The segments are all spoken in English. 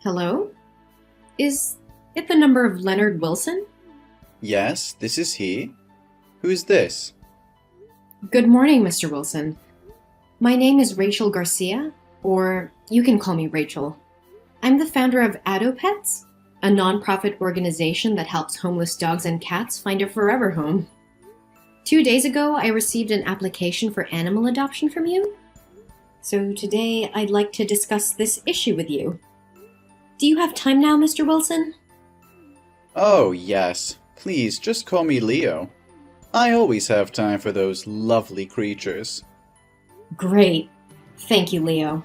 Hello? Is it the number of Leonard Wilson? Yes, this is he. Who's this? Good morning, Mr. Wilson. My name is Rachel Garcia, or you can call me Rachel. I'm the founder of Adopets, a nonprofit organization that helps homeless dogs and cats find a forever home. 2 days ago, I received an application for animal adoption from you. So today, I'd like to discuss this issue with you. Do you have time now, Mr. Wilson? Oh, yes. Please, just call me Leo. I always have time for those lovely creatures. Great. Thank you, Leo.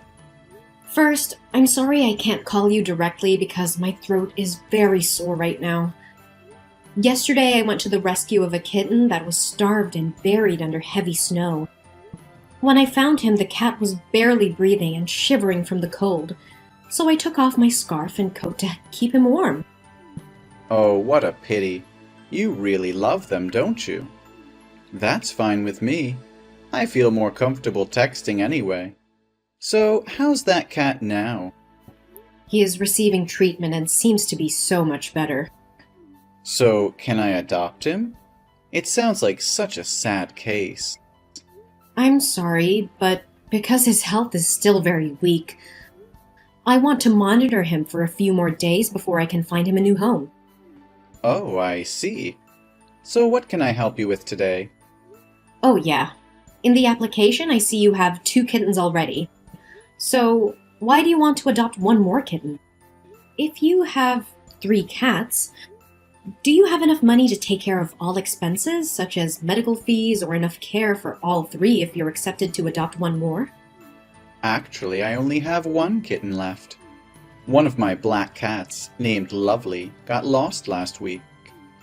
First, I'm sorry I can't call you directly because my throat is very sore right now. Yesterday, I went to the rescue of a kitten that was starved and buried under heavy snow. When I found him, the cat was barely breathing and shivering from the cold, so I took off my scarf and coat to keep him warm. Oh, what a pity. You really love them, don't you? That's fine with me. I feel more comfortable texting anyway. So, how's that cat now? He is receiving treatment and seems to be so much better. So, can I adopt him? It sounds like such a sad case. I'm sorry, but because his health is still very weak, I want to monitor him for a few more days before I can find him a new home. Oh, I see. So what can I help you with today? Oh yeah. In the application, I see you have 2 kittens already. So, why do you want to adopt one more kitten? If you have 3 cats, do you have enough money to take care of all expenses, such as medical fees, or enough care for all 3 if you're accepted to adopt one more? Actually, I only have one kitten left. One of my black cats, named Lovely, got lost last week.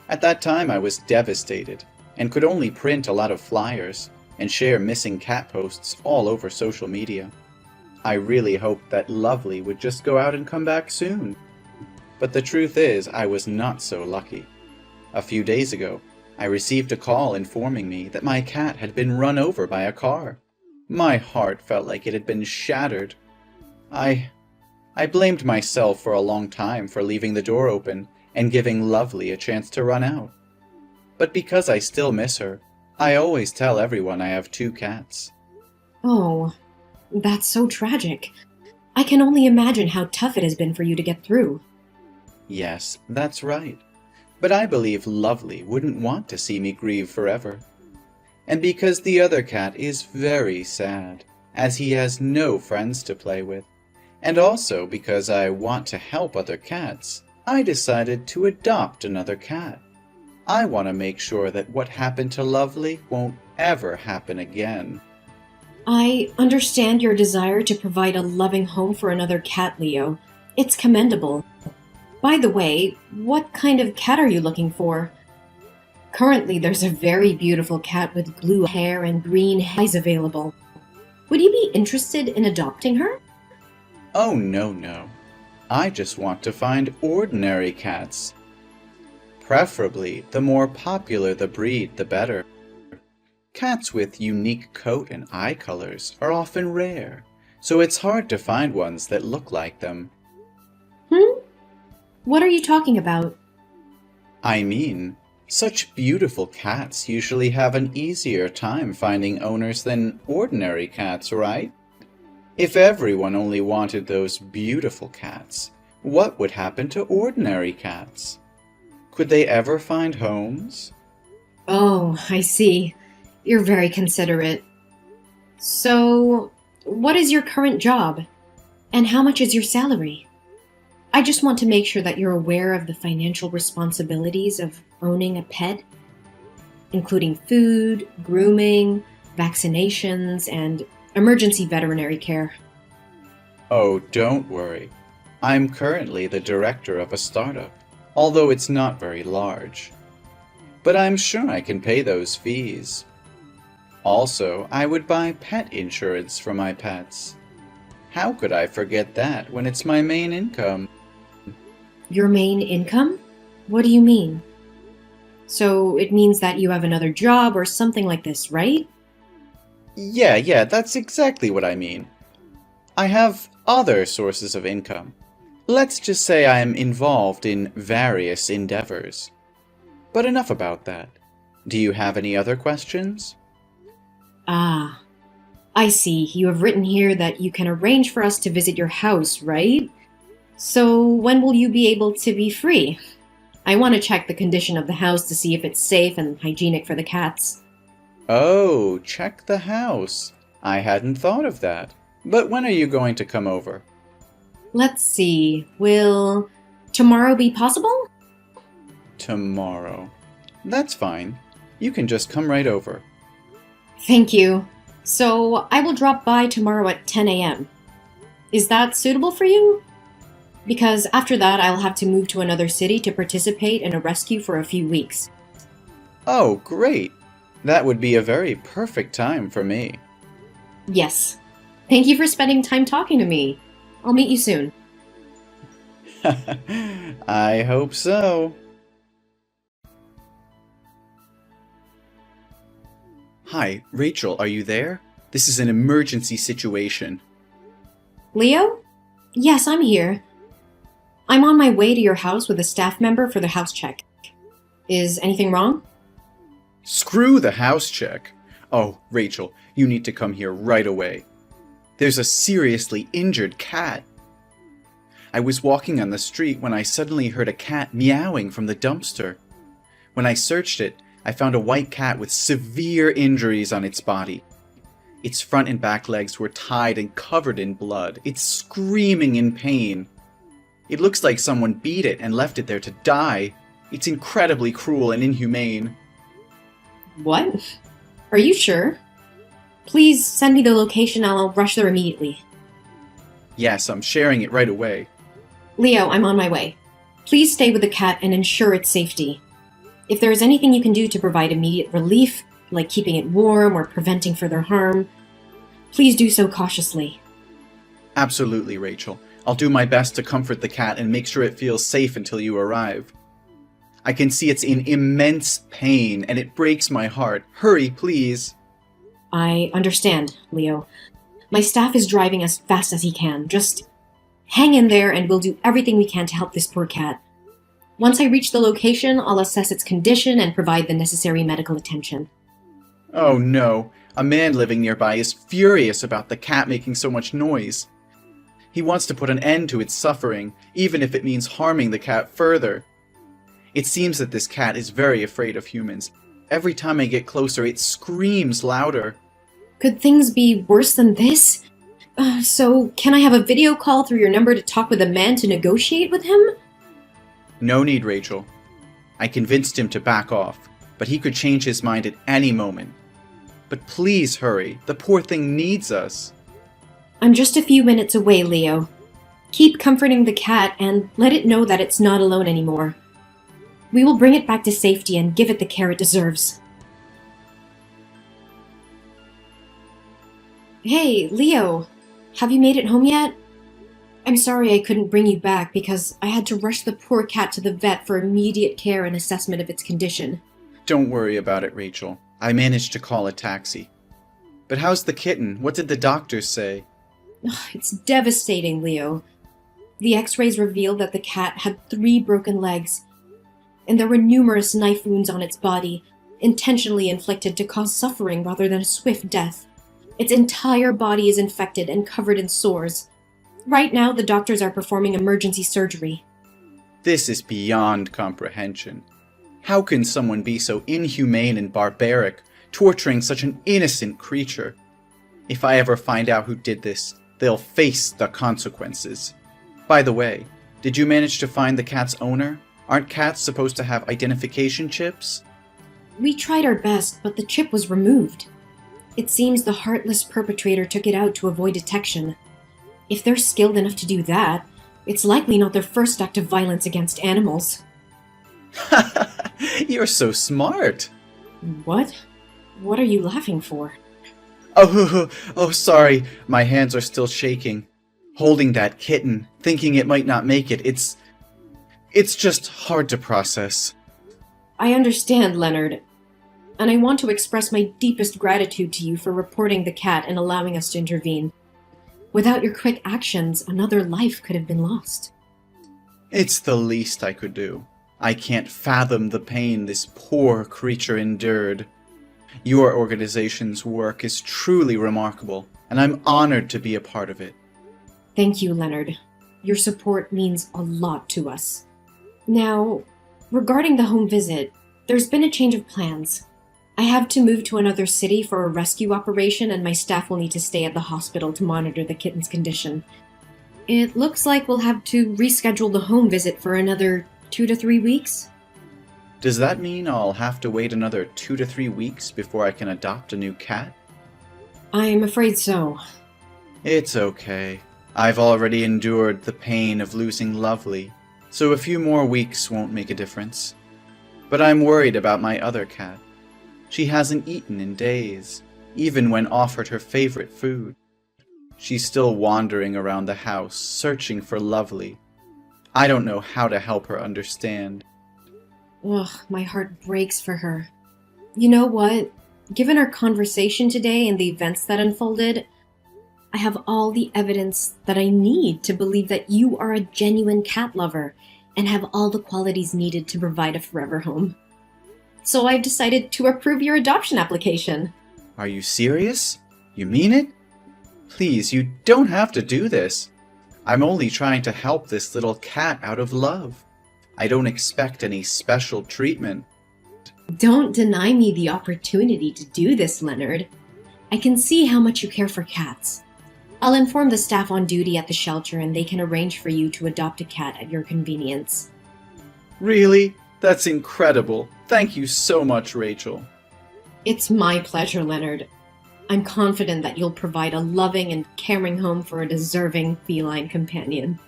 At that time I was devastated, and could only print a lot of flyers and share missing cat posts all over social media. I really hoped that Lovely would just go out and come back soon. But the truth is, I was not so lucky. A few days ago, I received a call informing me that my cat had been run over by a car. My heart felt like it had been shattered. I blamed myself for a long time for leaving the door open and giving Lovely a chance to run out. But because I still miss her, I always tell everyone I have 2 cats. Oh, that's so tragic. I can only imagine how tough it has been for you to get through. Yes, that's right. But I believe Lovely wouldn't want to see me grieve forever. And because the other cat is very sad, as he has no friends to play with, and also because I want to help other cats, I decided to adopt another cat. I want to make sure that what happened to Lovely won't ever happen again. I understand your desire to provide a loving home for another cat, Leo. It's commendable. By the way, what kind of cat are you looking for? Currently, there's a very beautiful cat with blue hair and green eyes available. Would you be interested in adopting her? Oh, no. I just want to find ordinary cats. Preferably, the more popular the breed, the better. Cats with unique coat and eye colors are often rare, so it's hard to find ones that look like them. What are you talking about? I mean, such beautiful cats usually have an easier time finding owners than ordinary cats, right? If everyone only wanted those beautiful cats, what would happen to ordinary cats? Could they ever find homes? Oh, I see. You're very considerate. So, what is your current job? And how much is your salary? I just want to make sure that you're aware of the financial responsibilities of owning a pet, including food, grooming, vaccinations, and emergency veterinary care. Oh, don't worry. I'm currently the director of a startup, although it's not very large. But I'm sure I can pay those fees. Also, I would buy pet insurance for my pets. How could I forget that when it's my main income? Your main income? What do you mean? So it means that you have another job or something like this, right? Yeah, that's exactly what I mean. I have other sources of income, Let's just say I am involved in various endeavors. But enough about that. Do you have any other questions? Ah, I see. You have written here that you can arrange for us to visit your house, right? So when will you be able to be free? I want to check the condition of the house to see if it's safe and hygienic for the cats. Oh, check the house. I hadn't thought of that. But when are you going to come over? Let's see. Will tomorrow be possible? Tomorrow. That's fine. You can just come right over. Thank you. So I will drop by tomorrow at 10 a.m. Is that suitable for you? Because after that, I'll have to move to another city to participate in a rescue for a few weeks. Oh, great. That would be a very perfect time for me. Yes. Thank you for spending time talking to me. I'll meet you soon. I hope so. Hi, Rachel, are you there? This is an emergency situation. Leo? Yes, I'm here. I'm on my way to your house with a staff member for the house check. Is anything wrong? Screw the house check. Oh, Rachel, you need to come here right away. There's a seriously injured cat. I was walking on the street when I suddenly heard a cat meowing from the dumpster. When I searched it, I found a white cat with severe injuries on its body. Its front and back legs were tied and covered in blood. It's screaming in pain. It looks like someone beat it and left it there to die. It's incredibly cruel and inhumane. What? Are you sure? Please send me the location and I'll rush there immediately. Yes, I'm sharing it right away. Leo, I'm on my way. Please stay with the cat and ensure its safety. If there is anything you can do to provide immediate relief, like keeping it warm or preventing further harm, please do so cautiously. Absolutely, Rachel. I'll do my best to comfort the cat and make sure it feels safe until you arrive. I can see it's in immense pain and it breaks my heart. Hurry, please. I understand, Leo. My staff is driving as fast as he can. Just hang in there and we'll do everything we can to help this poor cat. Once I reach the location, I'll assess its condition and provide the necessary medical attention. Oh no, a man living nearby is furious about the cat making so much noise. He wants to put an end to its suffering, even if it means harming the cat further. It seems that this cat is very afraid of humans. Every time I get closer, it screams louder. Could things be worse than this? So, can I have a video call through your number to talk with a man to negotiate with him? No need, Rachel. I convinced him to back off, but he could change his mind at any moment. But please hurry, the poor thing needs us. I'm just a few minutes away, Leo. Keep comforting the cat and let it know that it's not alone anymore. We will bring it back to safety and give it the care it deserves. Hey, Leo! Have you made it home yet? I'm sorry I couldn't bring you back because I had to rush the poor cat to the vet for immediate care and assessment of its condition. Don't worry about it, Rachel. I managed to call a taxi. But how's the kitten? What did the doctors say? It's devastating, Leo. The x-rays revealed that the cat had 3 broken legs, and there were numerous knife wounds on its body, intentionally inflicted to cause suffering rather than a swift death. Its entire body is infected and covered in sores. Right now, the doctors are performing emergency surgery. This is beyond comprehension. How can someone be so inhumane and barbaric, torturing such an innocent creature? If I ever find out who did this, they'll face the consequences. By the way, did you manage to find the cat's owner? Aren't cats supposed to have identification chips? We tried our best, but the chip was removed. It seems the heartless perpetrator took it out to avoid detection. If they're skilled enough to do that, it's likely not their first act of violence against animals. You're so smart. What? What are you laughing for? Oh, sorry. My hands are still shaking. Holding that kitten, thinking it might not make it, it's just hard to process. I understand, Leonard, and I want to express my deepest gratitude to you for reporting the cat and allowing us to intervene. Without your quick actions, another life could have been lost. It's the least I could do. I can't fathom the pain this poor creature endured. Your organization's work is truly remarkable, and I'm honored to be a part of it. Thank you, Leonard. Your support means a lot to us. Now, regarding the home visit, there's been a change of plans. I have to move to another city for a rescue operation, and my staff will need to stay at the hospital to monitor the kitten's condition. It looks like we'll have to reschedule the home visit for another 2 to 3 weeks. Does that mean I'll have to wait another 2 to 3 weeks before I can adopt a new cat? I'm afraid so. It's okay. I've already endured the pain of losing Lovely, so a few more weeks won't make a difference. But I'm worried about my other cat. She hasn't eaten in days, even when offered her favorite food. She's still wandering around the house, searching for Lovely. I don't know how to help her understand. Ugh, my heart breaks for her. You know what? Given our conversation today and the events that unfolded, I have all the evidence that I need to believe that you are a genuine cat lover and have all the qualities needed to provide a forever home. So I've decided to approve your adoption application. Are you serious? You mean it? Please, you don't have to do this. I'm only trying to help this little cat out of love. I don't expect any special treatment. Don't deny me the opportunity to do this, Leonard. I can see how much you care for cats. I'll inform the staff on duty at the shelter and they can arrange for you to adopt a cat at your convenience. Really? That's incredible. Thank you so much, Rachel. It's my pleasure, Leonard. I'm confident that you'll provide a loving and caring home for a deserving feline companion.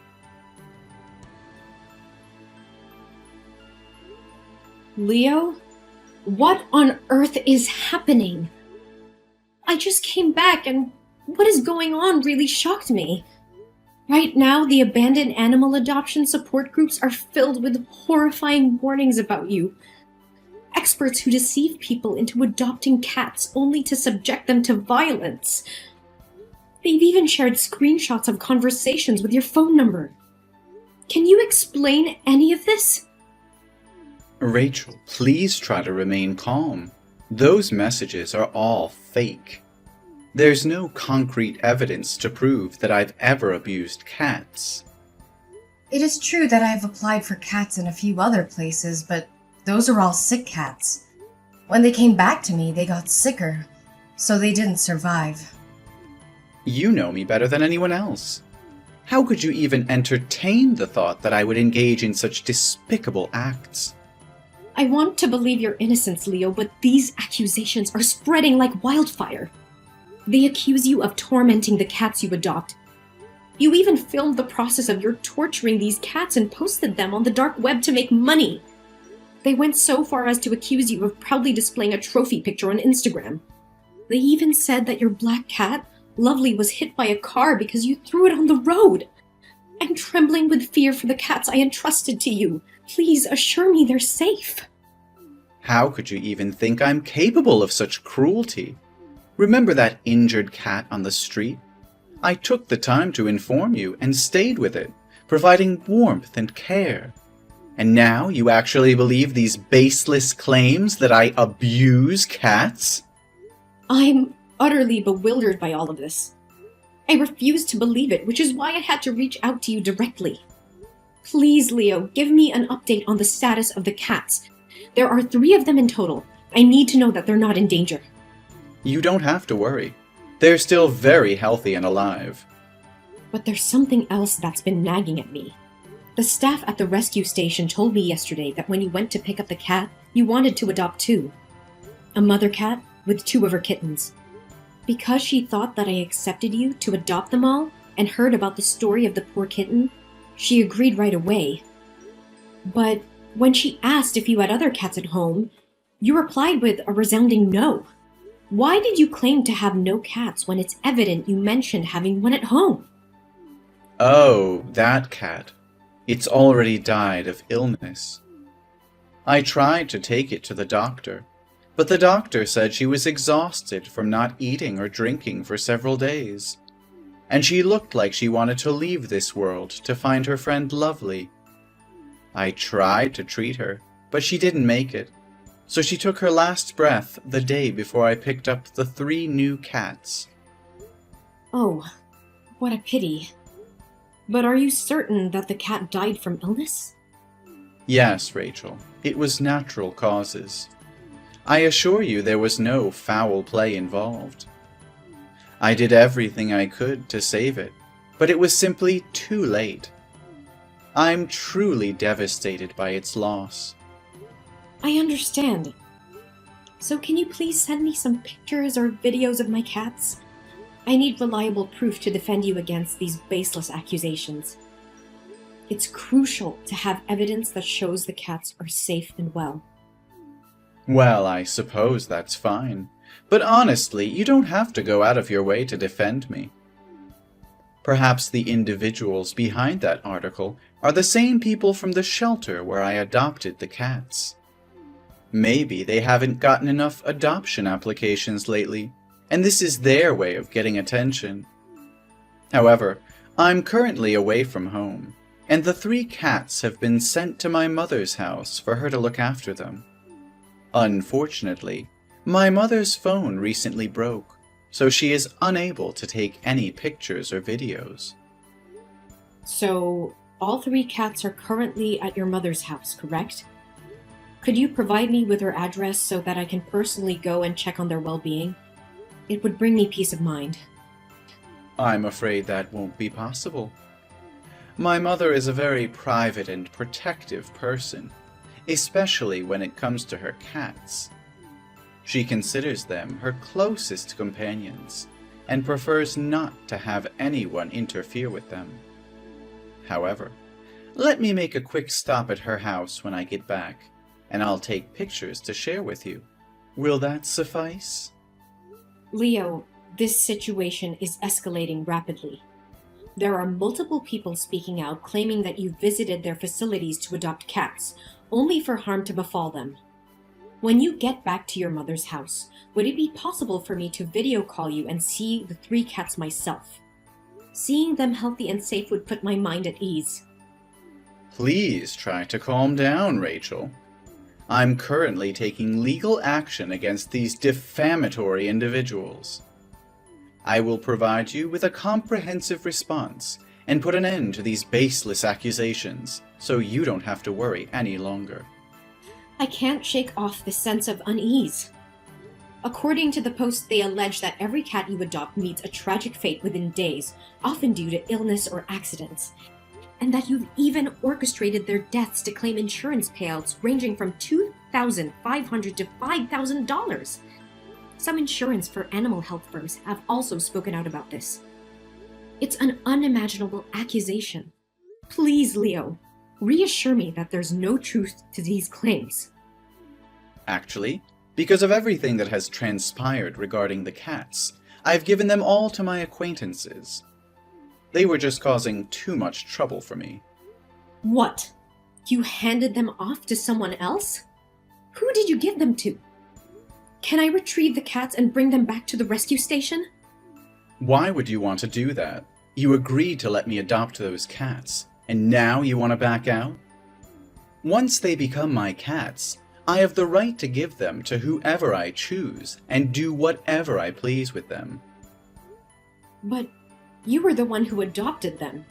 Leo? What on earth is happening? I just came back and what is going on really shocked me. Right now, the abandoned animal adoption support groups are filled with horrifying warnings about you. Experts who deceive people into adopting cats only to subject them to violence. They've even shared screenshots of conversations with your phone number. Can you explain any of this? Rachel, please try to remain calm. Those messages are all fake. There's no concrete evidence to prove that I've ever abused cats. It is true that I have applied for cats in a few other places, but those are all sick cats. When they came back to me, they got sicker, so they didn't survive. You know me better than anyone else. How could you even entertain the thought that I would engage in such despicable acts? I want to believe your innocence, Leo, but these accusations are spreading like wildfire. They accuse you of tormenting the cats you adopt. You even filmed the process of your torturing these cats and posted them on the dark web to make money. They went so far as to accuse you of proudly displaying a trophy picture on Instagram. They even said that your black cat, Lovely, was hit by a car because you threw it on the road. I'm trembling with fear for the cats I entrusted to you. Please assure me they're safe. How could you even think I'm capable of such cruelty? Remember that injured cat on the street? I took the time to inform you and stayed with it, providing warmth and care. And now you actually believe these baseless claims that I abuse cats? I'm utterly bewildered by all of this. I refuse to believe it, which is why I had to reach out to you directly. Please, Leo, give me an update on the status of the cats. There are 3 of them in total. I need to know that they're not in danger. You don't have to worry. They're still very healthy and alive. But there's something else that's been nagging at me. The staff at the rescue station told me yesterday that when you went to pick up the cat, you wanted to adopt 2. A mother cat with 2 of her kittens. Because she thought that I accepted you to adopt them all and heard about the story of the poor kitten, she agreed right away. But when she asked if you had other cats at home, you replied with a resounding no. Why did you claim to have no cats when it's evident you mentioned having one at home? Oh, that cat. It's already died of illness. I tried to take it to the doctor, but the doctor said she was exhausted from not eating or drinking for several days, and she looked like she wanted to leave this world to find her friend Lovely. I tried to treat her, but she didn't make it. So she took her last breath the day before I picked up the 3 new cats. Oh, what a pity. But are you certain that the cat died from illness? Yes, Rachel, it was natural causes. I assure you there was no foul play involved. I did everything I could to save it, but it was simply too late. I'm truly devastated by its loss. I understand. So can you please send me some pictures or videos of my cats? I need reliable proof to defend you against these baseless accusations. It's crucial to have evidence that shows the cats are safe and well. Well, I suppose that's fine. But honestly, you don't have to go out of your way to defend me. Perhaps the individuals behind that article are the same people from the shelter where I adopted the cats. Maybe they haven't gotten enough adoption applications lately, and this is their way of getting attention. However, I'm currently away from home, and the 3 cats have been sent to my mother's house for her to look after them. Unfortunately, my mother's phone recently broke, so she is unable to take any pictures or videos. So, all 3 cats are currently at your mother's house, correct? Could you provide me with her address so that I can personally go and check on their well-being? It would bring me peace of mind. I'm afraid that won't be possible. My mother is a very private and protective person, especially when it comes to her cats. She considers them her closest companions and prefers not to have anyone interfere with them. However, let me make a quick stop at her house when I get back, and I'll take pictures to share with you. Will that suffice? Leo, this situation is escalating rapidly. There are multiple people speaking out claiming that you visited their facilities to adopt cats, only for harm to befall them. When you get back to your mother's house, would it be possible for me to video call you and see the 3 cats myself? Seeing them healthy and safe would put my mind at ease. Please try to calm down, Rachel. I'm currently taking legal action against these defamatory individuals. I will provide you with a comprehensive response and put an end to these baseless accusations, so you don't have to worry any longer. I can't shake off the sense of unease. According to the post, they allege that every cat you adopt meets a tragic fate within days, often due to illness or accidents, and that you've even orchestrated their deaths to claim insurance payouts ranging from $2,500 to $5,000. Some insurance for animal health firms have also spoken out about this. It's an unimaginable accusation. Please, Leo, reassure me that there's no truth to these claims. Actually, because of everything that has transpired regarding the cats, I've given them all to my acquaintances. They were just causing too much trouble for me. What? You handed them off to someone else? Who did you give them to? Can I retrieve the cats and bring them back to the rescue station? Why would you want to do that? You agreed to let me adopt those cats, and now you want to back out? Once they become my cats, I have the right to give them to whoever I choose and do whatever I please with them. But you were the one who adopted them.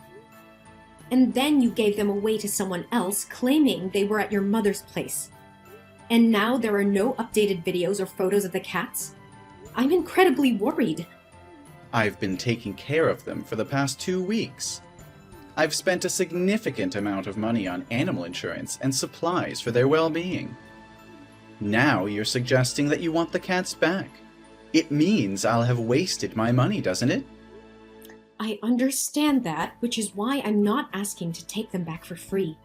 And then you gave them away to someone else, claiming they were at your mother's place. And now there are no updated videos or photos of the cats? I'm incredibly worried. I've been taking care of them for the past 2 weeks. I've spent a significant amount of money on animal insurance and supplies for their well-being. Now you're suggesting that you want the cats back. It means I'll have wasted my money, doesn't it? I understand that, which is why I'm not asking to take them back for free.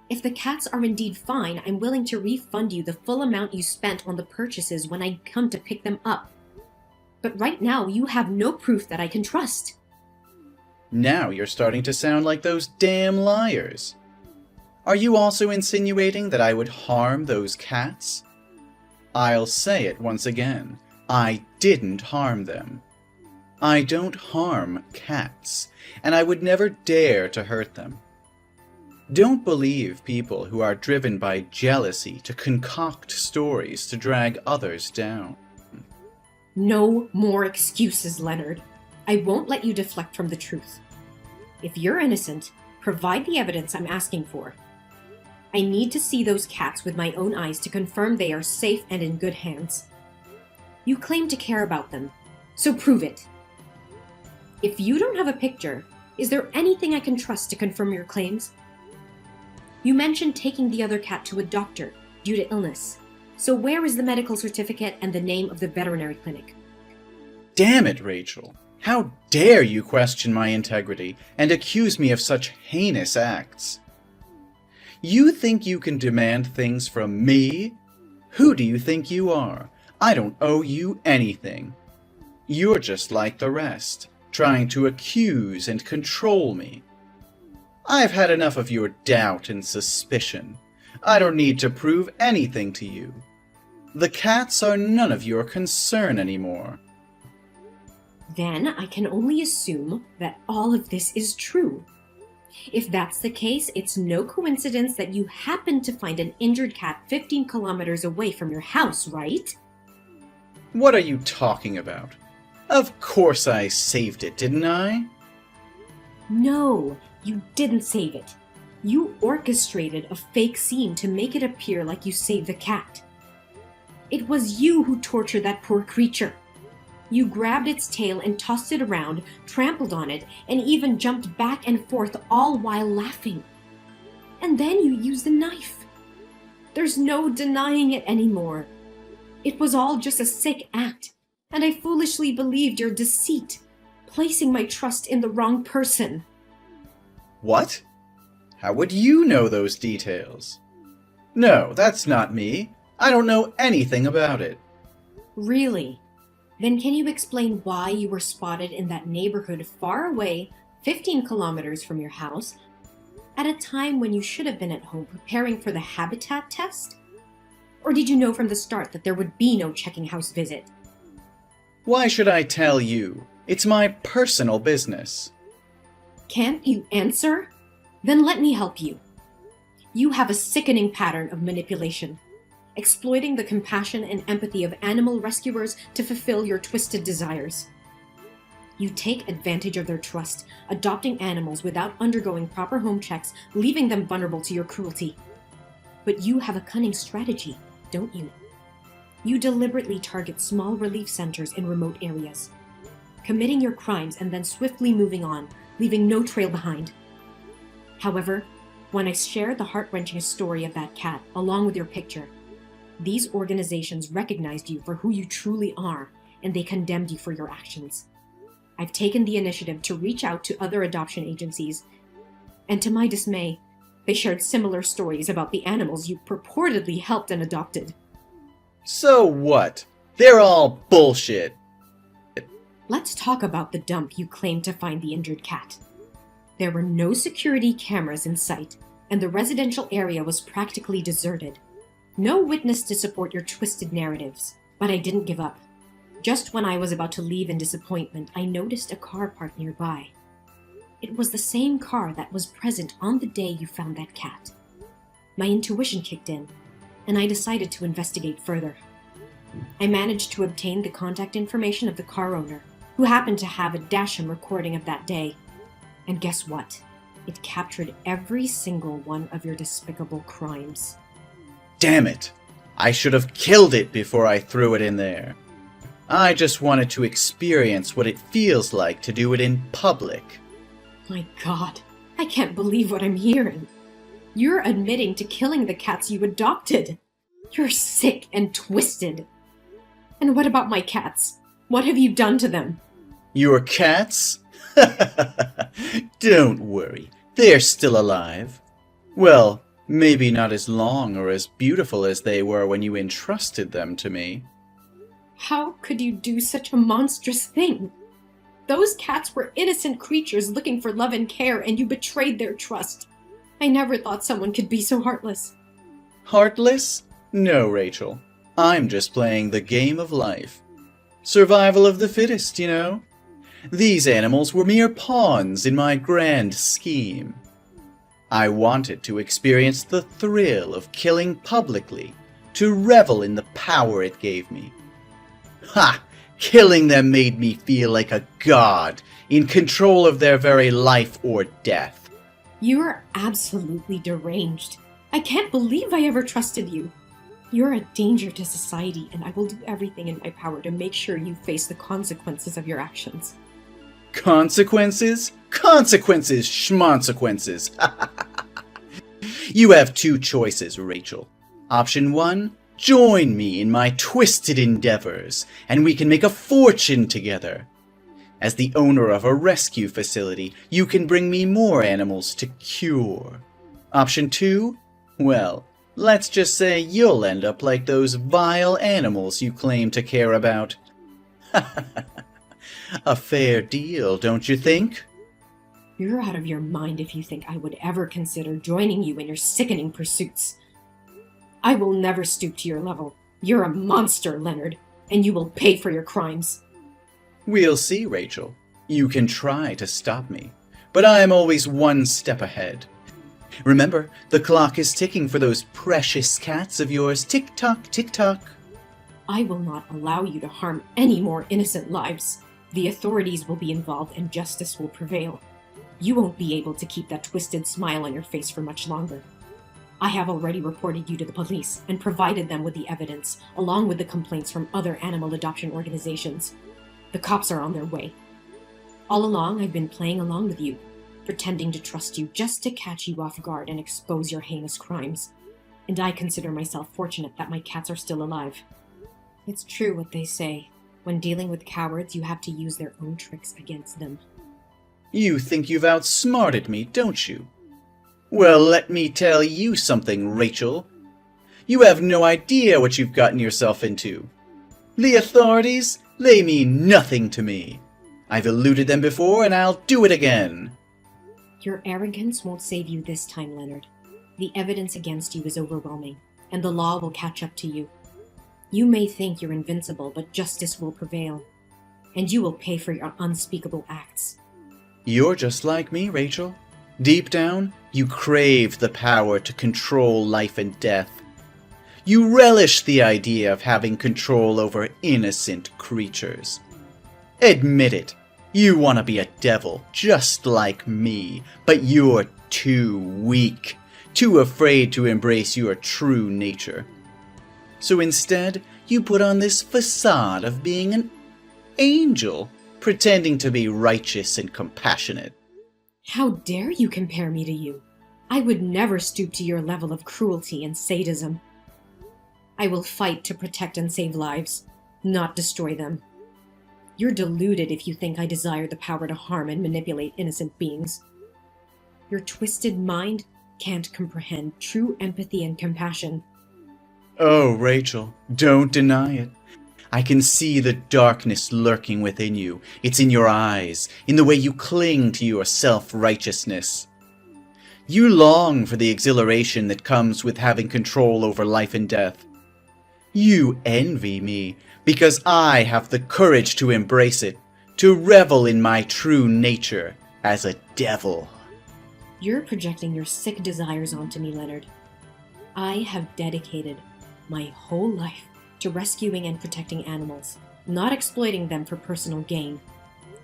If the cats are indeed fine, I'm willing to refund you the full amount you spent on the purchases when I come to pick them up. But right now, you have no proof that I can trust. Now you're starting to sound like those damn liars. Are you also insinuating that I would harm those cats? I'll say it once again. I didn't harm them. I don't harm cats, and I would never dare to hurt them. Don't believe people who are driven by jealousy to concoct stories to drag others down. No more excuses, Leonard. I won't let you deflect from the truth. If you're innocent, provide the evidence I'm asking for. I need to see those cats with my own eyes to confirm they are safe and in good hands. You claim to care about them, so prove it. If you don't have a picture, is there anything I can trust to confirm your claims? You mentioned taking the other cat to a doctor due to illness. So where is the medical certificate and the name of the veterinary clinic? Damn it, Rachel. How dare you question my integrity and accuse me of such heinous acts? You think you can demand things from me? Who do you think you are? I don't owe you anything. You're just like the rest, trying to accuse and control me. I've had enough of your doubt and suspicion. I don't need to prove anything to you. The cats are none of your concern anymore. Then I can only assume that all of this is true. If that's the case, it's no coincidence that you happened to find an injured cat 15 kilometers away from your house, right? What are you talking about? Of course I saved it, didn't I? No, you didn't save it. You orchestrated a fake scene to make it appear like you saved the cat. It was you who tortured that poor creature. You grabbed its tail and tossed it around, trampled on it, and even jumped back and forth, all while laughing. And then you used a knife. There's no denying it anymore. It was all just a sick act, and I foolishly believed your deceit, placing my trust in the wrong person. What? How would you know those details? No, that's not me. I don't know anything about it. Really? Then can you explain why you were spotted in that neighborhood far away, 15 kilometers from your house, at a time when you should have been at home preparing for the habitat test? Or did you know from the start that there would be no checking house visit? Why should I tell you? It's my personal business. Can't you answer? Then let me help you. You have a sickening pattern of manipulation, exploiting the compassion and empathy of animal rescuers to fulfill your twisted desires. You take advantage of their trust, adopting animals without undergoing proper home checks, leaving them vulnerable to your cruelty. But you have a cunning strategy, don't you? You deliberately target small relief centers in remote areas, committing your crimes and then swiftly moving on, leaving no trail behind. However, when I shared the heart-wrenching story of that cat along with your picture, these organizations recognized you for who you truly are, and they condemned you for your actions. I've taken the initiative to reach out to other adoption agencies, and to my dismay, they shared similar stories about the animals you purportedly helped and adopted. So what? They're all bullshit. Let's talk about the dump you claimed to find the injured cat. There were no security cameras in sight, and the residential area was practically deserted. No witness to support your twisted narratives, but I didn't give up. Just when I was about to leave in disappointment, I noticed a car parked nearby. It was the same car that was present on the day you found that cat. My intuition kicked in, and I decided to investigate further. I managed to obtain the contact information of the car owner, who happened to have a dashcam recording of that day. And guess what? It captured every single one of your despicable crimes. Damn it! I should have killed it before I threw it in there. I just wanted to experience what it feels like to do it in public. My God, I can't believe what I'm hearing. You're admitting to killing the cats you adopted. You're sick and twisted. And what about my cats? What have you done to them? Your cats? Don't worry, they're still alive. Well, maybe not as long or as beautiful as they were when you entrusted them to me. How could you do such a monstrous thing? Those cats were innocent creatures looking for love and care, and you betrayed their trust. I never thought someone could be so heartless. Heartless? No, Rachel. I'm just playing the game of life. Survival of the fittest, you know? These animals were mere pawns in my grand scheme. I wanted to experience the thrill of killing publicly, to revel in the power it gave me. Ha! Killing them made me feel like a god, in control of their very life or death. You are absolutely deranged. I can't believe I ever trusted you. You're a danger to society, and I will do everything in my power to make sure you face the consequences of your actions. Consequences? Consequences, schmonsequences. You have two choices, Rachel. Option 1, join me in my twisted endeavors, and we can make a fortune together. As the owner of a rescue facility, you can bring me more animals to cure. Option 2, well, let's just say you'll end up like those vile animals you claim to care about. A fair deal, don't you think? You're out of your mind if you think I would ever consider joining you in your sickening pursuits. I will never stoop to your level. You're a monster, Leonard, and you will pay for your crimes. We'll see, Rachel. You can try to stop me, but I'm always one step ahead. Remember, the clock is ticking for those precious cats of yours. Tick-tock, tick-tock. I will not allow you to harm any more innocent lives. The authorities will be involved and justice will prevail. You won't be able to keep that twisted smile on your face for much longer. I have already reported you to the police and provided them with the evidence, along with the complaints from other animal adoption organizations. The cops are on their way. All along, I've been playing along with you, pretending to trust you just to catch you off guard and expose your heinous crimes. And I consider myself fortunate that my cats are still alive. It's true what they say. When dealing with cowards, you have to use their own tricks against them. You think you've outsmarted me, don't you? Well, let me tell you something, Rachel. You have no idea what you've gotten yourself into. The authorities, they mean nothing to me. I've eluded them before, and I'll do it again. Your arrogance won't save you this time, Leonard. The evidence against you is overwhelming, and the law will catch up to you. You may think you're invincible, but justice will prevail, and you will pay for your unspeakable acts. You're just like me, Rachel. Deep down, you crave the power to control life and death. You relish the idea of having control over innocent creatures. Admit it, you want to be a devil just like me, but you're too weak, too afraid to embrace your true nature. So instead, you put on this facade of being an angel, pretending to be righteous and compassionate. How dare you compare me to you? I would never stoop to your level of cruelty and sadism. I will fight to protect and save lives, not destroy them. You're deluded if you think I desire the power to harm and manipulate innocent beings. Your twisted mind can't comprehend true empathy and compassion. Oh, Rachel, don't deny it. I can see the darkness lurking within you. It's in your eyes, in the way you cling to your self-righteousness. You long for the exhilaration that comes with having control over life and death. You envy me because I have the courage to embrace it, to revel in my true nature as a devil. You're projecting your sick desires onto me, Leonard. I have dedicated my whole life to rescuing and protecting animals, not exploiting them for personal gain.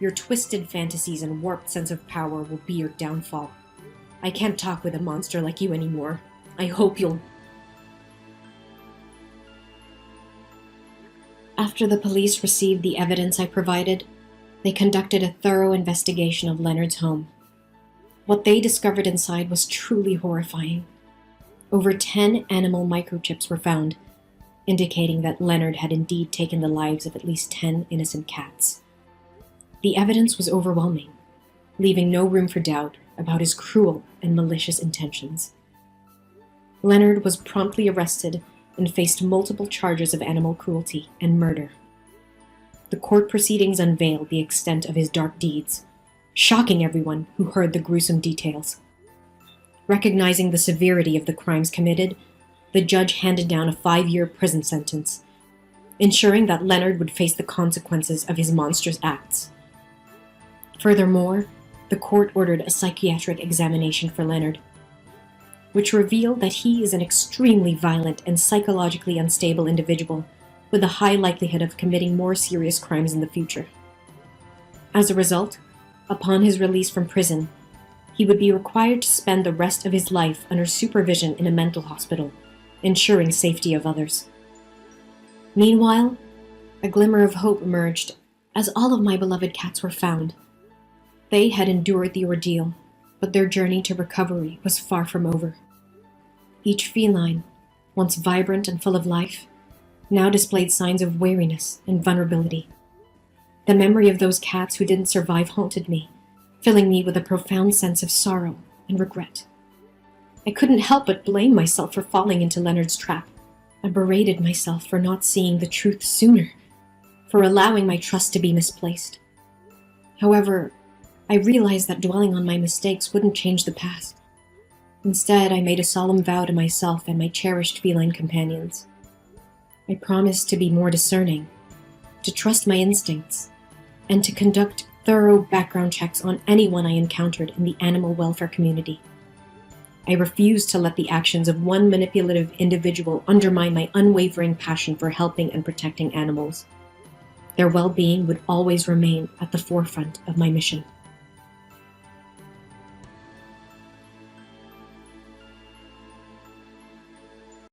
Your twisted fantasies and warped sense of power will be your downfall. I can't talk with a monster like you anymore. I hope you'll... After the police received the evidence I provided, they conducted a thorough investigation of Leonard's home. What they discovered inside was truly horrifying. Over 10 animal microchips were found, indicating that Leonard had indeed taken the lives of at least 10 innocent cats. The evidence was overwhelming, leaving no room for doubt about his cruel and malicious intentions. Leonard was promptly arrested and faced multiple charges of animal cruelty and murder. The court proceedings unveiled the extent of his dark deeds, shocking everyone who heard the gruesome details. Recognizing the severity of the crimes committed, the judge handed down a 5-year prison sentence, ensuring that Leonard would face the consequences of his monstrous acts. Furthermore, the court ordered a psychiatric examination for Leonard, which reveal that he is an extremely violent and psychologically unstable individual with a high likelihood of committing more serious crimes in the future. As a result, upon his release from prison, he would be required to spend the rest of his life under supervision in a mental hospital, ensuring safety of others. Meanwhile, a glimmer of hope emerged as all of my beloved cats were found. They had endured the ordeal, but their journey to recovery was far from over. Each feline, once vibrant and full of life, now displayed signs of weariness and vulnerability. The memory of those cats who didn't survive haunted me, filling me with a profound sense of sorrow and regret. I couldn't help but blame myself for falling into Leonard's trap. I berated myself for not seeing the truth sooner, for allowing my trust to be misplaced. However, I realized that dwelling on my mistakes wouldn't change the past. Instead, I made a solemn vow to myself and my cherished feline companions. I promised to be more discerning, to trust my instincts, and to conduct thorough background checks on anyone I encountered in the animal welfare community. I refused to let the actions of one manipulative individual undermine my unwavering passion for helping and protecting animals. Their well-being would always remain at the forefront of my mission.